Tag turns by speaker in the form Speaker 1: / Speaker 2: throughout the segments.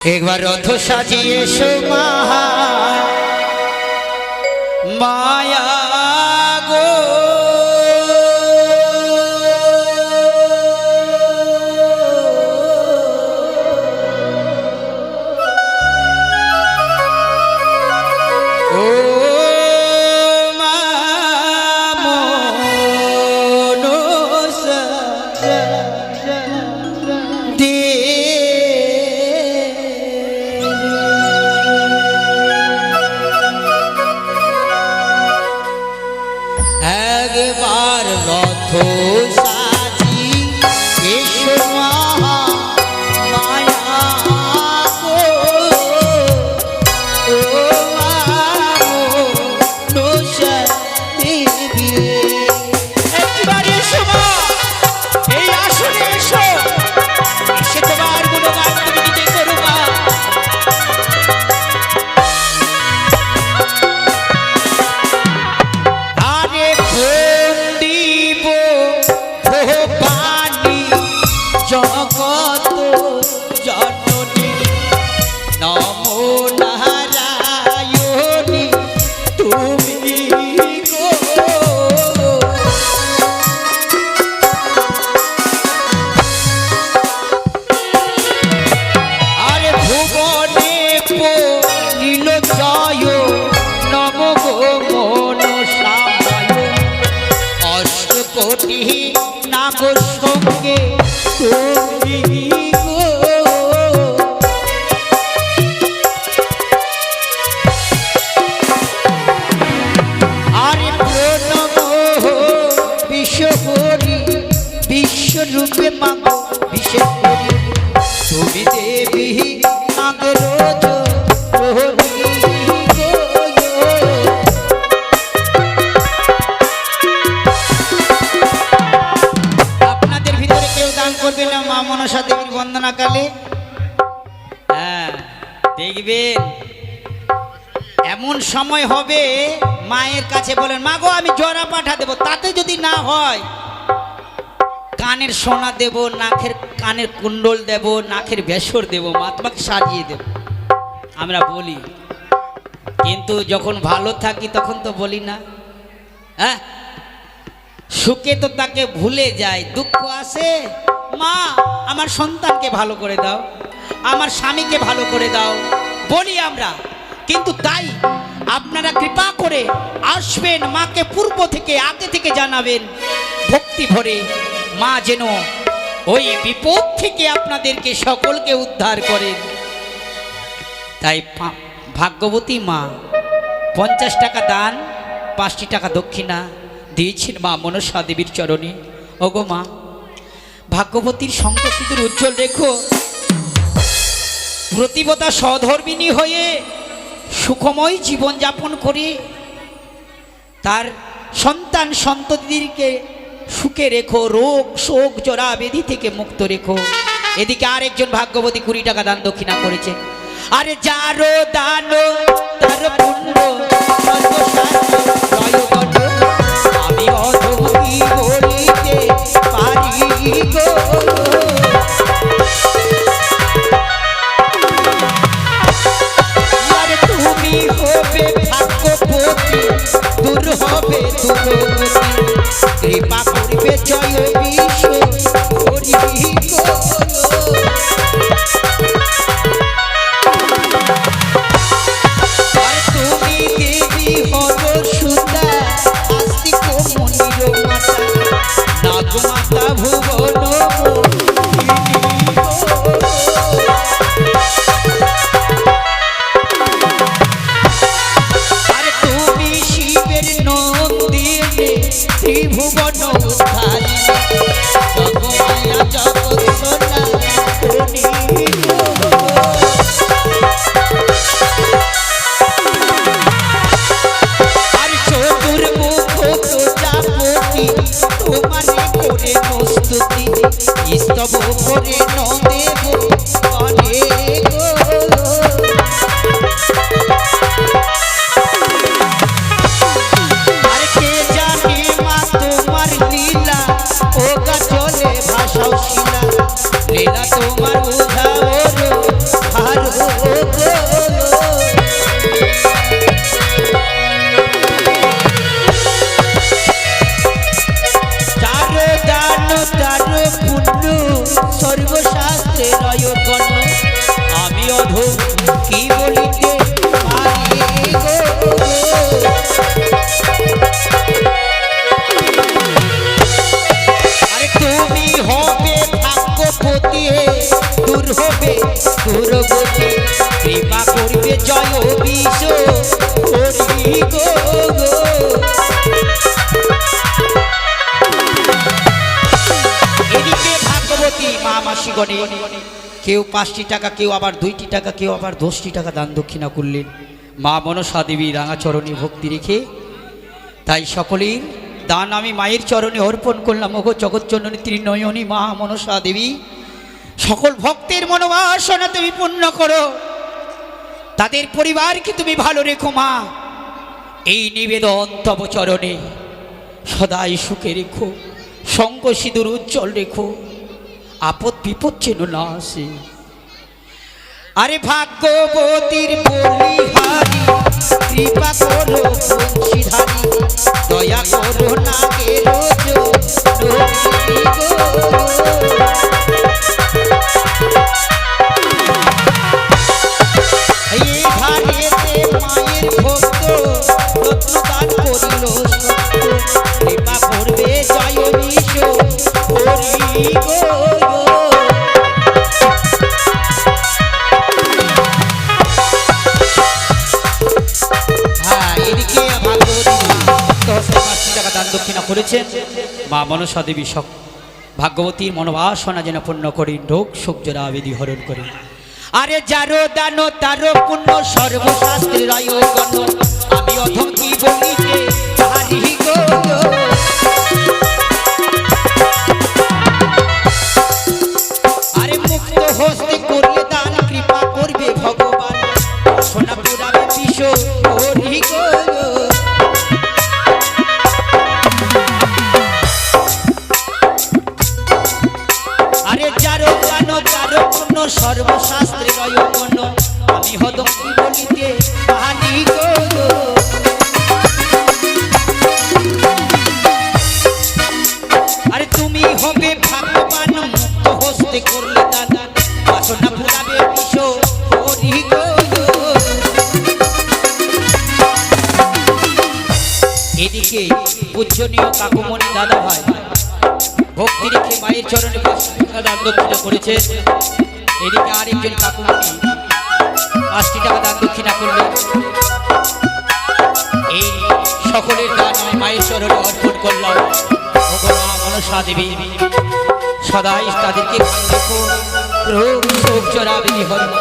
Speaker 1: একবার রথ সাজিয়ে সোমাহা মায়া গো একবার রথ সাজি এসো মহা মায়া গো ও মনসা দেবী একবার এসো মা এই আসনে এসো এসে তোমার গুণগান তুমি নিজে করো মা জগত জননী নমো নারায়ণী তুমি গো আরে ভুবনে নীল জয় নম গো মনসামায় অষ্টকোটি নাগর সঙ্গে তুমি গো আরে প্রণব বিশ্বহরি বিশ্বরূপে মাগো বিশ্বহরি তুমি দেবী আগর করবে না মা মনসা দেবীর বন্দনা কালে হ্যাঁ দেখবেন এমন সময় হবে মায়ের কাছে বলেন মা গো আমি জরা পাঠা দেব তাতে যদি না হয় কানের সোনা দেব নাকের কানের কুণ্ডল দেব নাকের বেসর দেব মা তোমাকে সাজিয়ে দেব আমরা বলি কিন্তু যখন ভালো থাকি তখন তো বলি না হ্যাঁ সুখে তো তাকে ভুলে যায় দুঃখ আসে মা আমার সন্তানকে ভালো করে দাও আমার স্বামীকে ভালো করে দাও বলি আমরা কিন্তু তাই আপনারা কৃপা করে আসবেন মাকে পূর্ব থেকে আগে থেকে জানাবেন ভক্তি ভরে মা যেন ওই বিপদ থেকে আপনাদেরকে সকলকে উদ্ধার করেন তাই ভাগ্যবতী মা 50 টাকা দান 5টি টাকা দক্ষিণা দিয়েছেন মা মনসা দেবীর চরণে ওগো মা ভাগ্যবতীর শঙ্করসিদ্ধের উজ্জ্বল রেখো প্রতিবতা সধর্মিনী হয়ে সুখময় জীবন যাপন করে তার সন্তান সন্ততিদেরকে সুখে রেখো রোগ শোক জরা ব্যাধি থেকে মুক্ত রেখো এদিকে আরেকজন ভাগ্যবতী 20 টাকা দান দক্ষিণা করেছে আরে যারো দান তার পুণ্য আমি অধমী বলিতে পারি গো আরে তুমি হবে ভাগ্যবতী দূর হবে দুর্গতি কৃপা করিবে জয় বিশ্ব হরি গো মাতা ভুবন আরে তুমি শিবের নন্দিনী ত্রিভুবন উদ্ধারিণী ভাগ্যবতী কৃপা করবে জয় বিশ্ব হরি গো গো। এদিকে ভাগ্যবতী মা মাসিগণে কেউ 5টি টাকা, কেউ আবার 2টি টাকা, কেউ আবার 10টি টাকা দান দক্ষিণা করলেন মা মনসা দেবী রাঙাচরণে ভক্তি রেখে। তাই সকলের দান আমি মায়ের চরণে অর্পণ করলাম। ওগো জগৎজননী ত্রিনয়নী মা মনসা দেবী, সকল ভক্তের মনোবাসনা তুমি পূর্ণ করো, তাদের পরিবারকে তুমি ভালো রেখো মা। এই নিবেদন তব চরণে সদাই সুখে রেখো, সঙ্গ সিঁদুর উজ্জ্বল রেখো, আপদ বিপদ যেন না আসে। আরে ভাগ্যবতীর বলিহারি কৃপা করো বংশীধারী, দয়া করো না গে রোজ এই ধারেতে মায়ের ভক্ত রত্ন দান করিল কৃপা করবে জয় বিশ্ব হরি গো। দক্ষিণা করেছেন মা মনসা দেবী ভাগ্যবতীর মনোবাসনা যেন পূর্ণ করেন, রোগ শোক জরা বিধি হরণ করেন। আরে যারো দান তারো পুণ্য সর্বশাস্ত্রের আয়োগণ, আমি অধম কি বলিতে পারি গো। আরে মুক্ত হস্তে করলে দান কৃপা করবে ভগবান, সোনা পুরাবে বিশ্ব হরি গো। সর্বশাস্ত্রের অয়গণ, আমি হদম কি বলিতে পারি গো। আরে তুমি হবে ভাগ্যবান মুক্ত হস্তে করলে দান, বাসনা পুরাবে বিশ্ব হরি গো। এদিকে পূজনীয় কাকুমণি দাদা ভাই ভক্তি রেখে মায়ের চরণে দান দক্ষিণা করেছে। এদিকে আরেকজন কাকুমণি 5টি টাকা দান দক্ষিণা করলেন। এই সকলের দান আমি মায়ের চরণে অর্পণ করলাম। মা মনসা দেবী সদাই তাদেরকে রোগ শোক জরা বিধি হরণ।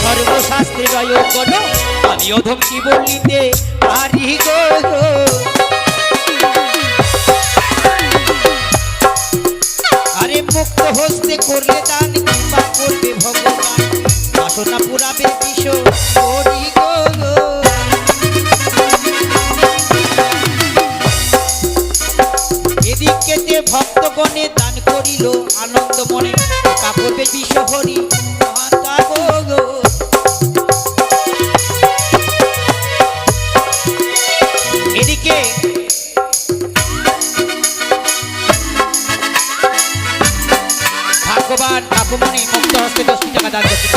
Speaker 1: সর্বশাস্ত্রের আয়োগণ, আমি অধম কি বলিতে পারি গো। আরে মুক্ত হস্তে করলে দান কৃপা করবে ভগবান, বাসনা পুরাবে বিশ্ব হরি গো। এদিকে ভক্তগণে দান করিল আনন্দ মনে, কৃপা করবে বিশ্ব হরি গো। এদিকে ভাগ্যবান কাকুমণি মুক্ত হস্তে 10টি টাকা দান করছে।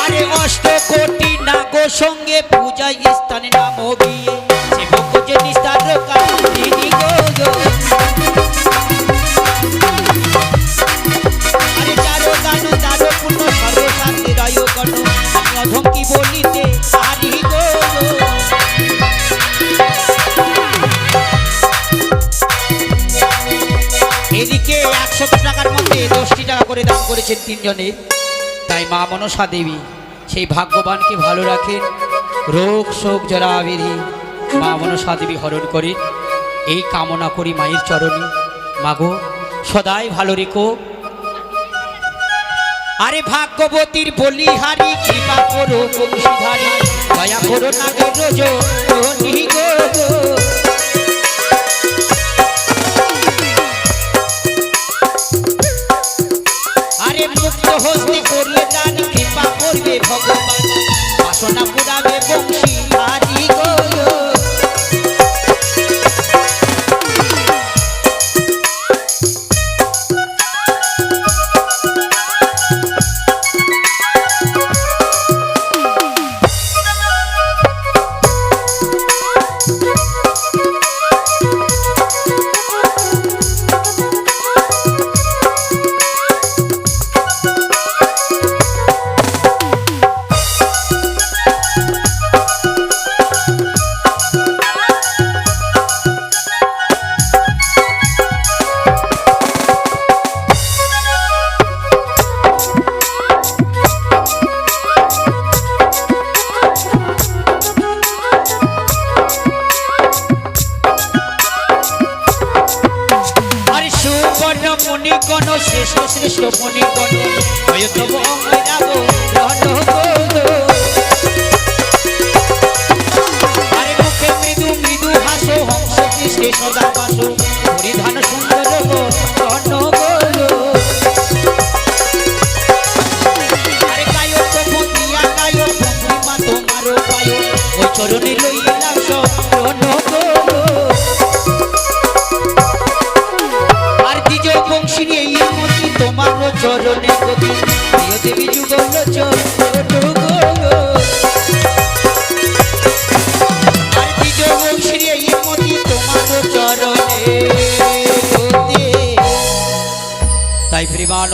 Speaker 1: আরে 8 কোটি নাগ সঙ্গে পূজায় স্থানে নাম বিয়ে, সে ভক্ত যে নিস্তার কাহিনী গো। আরে যারো দান তারো পুণ্য সর্বশাস্ত্রের আয়োগণ, আমি অধম কি বলিতে পারি গো। এদিকে 100 টাকার মধ্যে 10টি টাকা করে দান করেছেন 3 জনে। তাই মা মনসা দেবী সেই ভাগ্যবানকে ভালো রাখেন, রোগ শোক জরা বিধি মা মনসা দেবী হরণ করে। এই কামনা করি মায়ের চরণে, মাগো সদাই ভালো রেখো। আরে ভাগ্যবতীর বলিহারি কৃপা করো বংশীধারী, দয়া করো না গো রোজ হরি গো। আরে মুক্ত হস্তে করলে দান কৃপা করবে ভগবান, বাসনা পুরাবে বংশীধারী গো।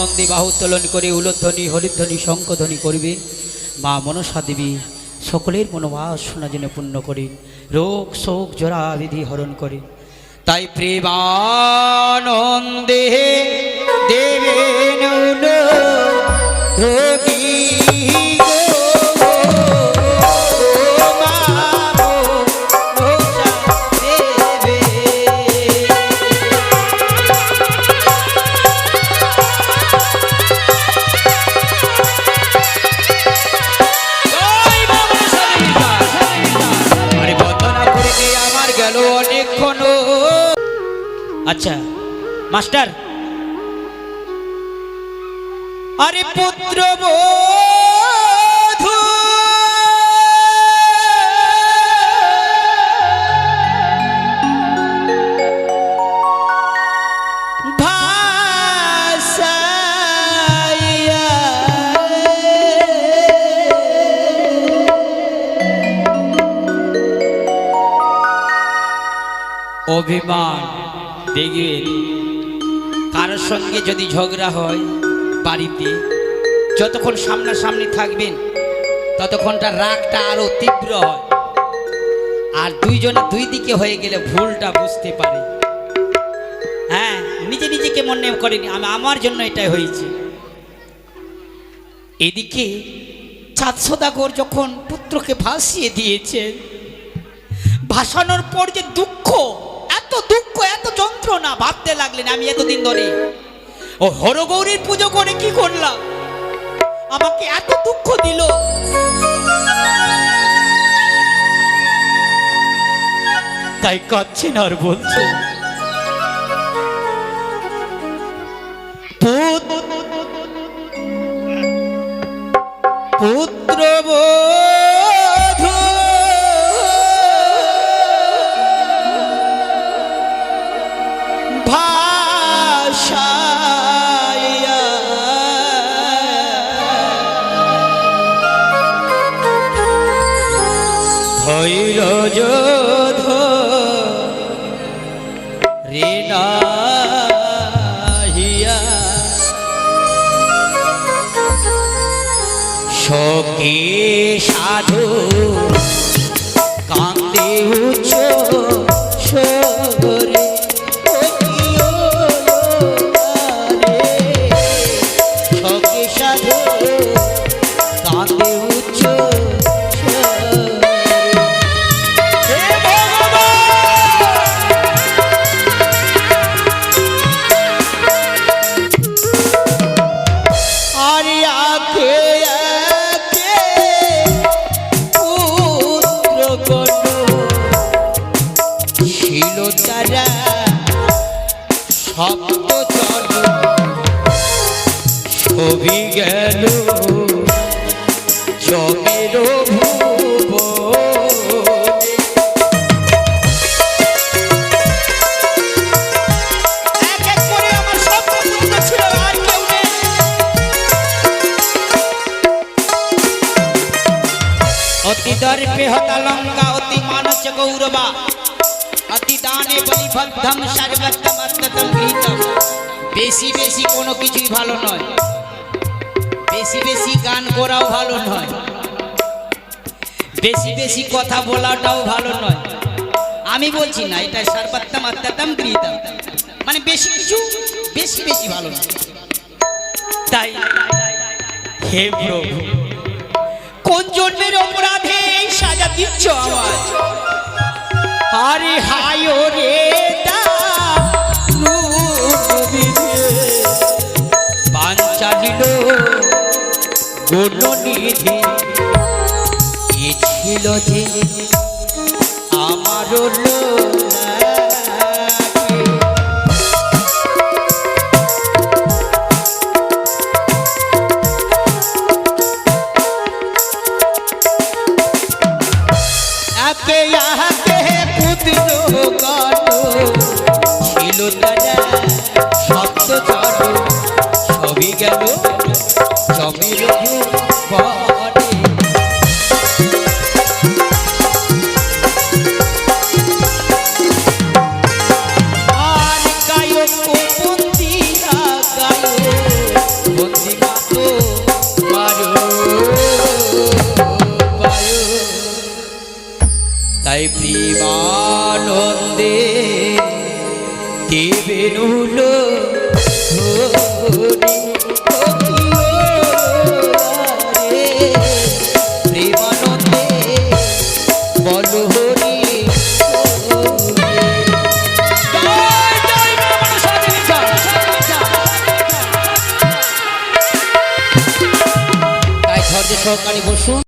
Speaker 1: আনন্দে বাহু উত্তোলন করে উলধ্বনি হরিধ্বনি শঙ্খধ্বনি করবে। মা মনসা দেবী সকলের মনোবাসনা যেন পূর্ণ করে, রোগ শোক জরা বিধি হরণ করে। তাই প্রেমানন্দে দেবেন রোগী আচ্ছা মাস্টার, আরে পুত্র বধূ ভাসাইয়া অভিমান। দেখবেন কারোর সঙ্গে যদি ঝগড়া হয় বাড়িতে, যতক্ষণ সামনাসামনি থাকবেন ততক্ষণটা রাগটা আরো তীব্র হয়, আর দুইজনে দুই দিকে হয়ে গেলে ভুলটা বুঝতে পারে। হ্যাঁ, নিজে নিজেকে মনে করেনি আমি আমার জন্য এটাই হয়েছে। এদিকে চাঁদ সওদাগর যখন পুত্রকে ভাসিয়ে দিয়েছে, ভাসানোর পর যে দুঃখ, এত দুঃখ এত যন্ত্রণা, ভাবতে লাগলেন আমি এতদিন ধরে ও হরগৌরীর পুজো করে কি করলাম, আমাকে এত দুঃখ দিল। তাই কাঁদছেন আর বলছে পুত্র যোধ রে নাহিয়া শোকে সাধু কান্দে উচ্চ স্বরে, শোকে সাধু কান্দে উচ্চ শব্দ চল ছবি গেল জমের ভুব। এক এক করে আমার সব পুত্র ছিল, আর কেউ নেই। অতি দর্পে হতা লঙ্কা, অতি মানস গৌরবা, অতি দানে বলিবদ্ধম সর্বত্তম অত্যতম গৃহীতম। বেশি বেশি কোনো কিছুই ভালো নয়, বেশি বেশি গান করাও ভালো নয়, বেশি বেশি কথা বলাটাও ভালো নয়। আমি বলছি না, এটা সর্বত্তম অত্যতম গৃহীতম, মানে বেশি কিছু বেশি বেশি ভালো নয়। তাই হে প্রভু, কোন জন্মের অপরাধে এই সাজা দিচ্ছ আমার? আরে হায় রে পাঞ্চালিল গুণনিধি, এ ছিল যে আমার ছিল তারা শব্দ চড় সবই গেল জমির পরে। আর গায়ক বন্দিরা গায়ক তাই প্রেমানন্দে দেবেন হলো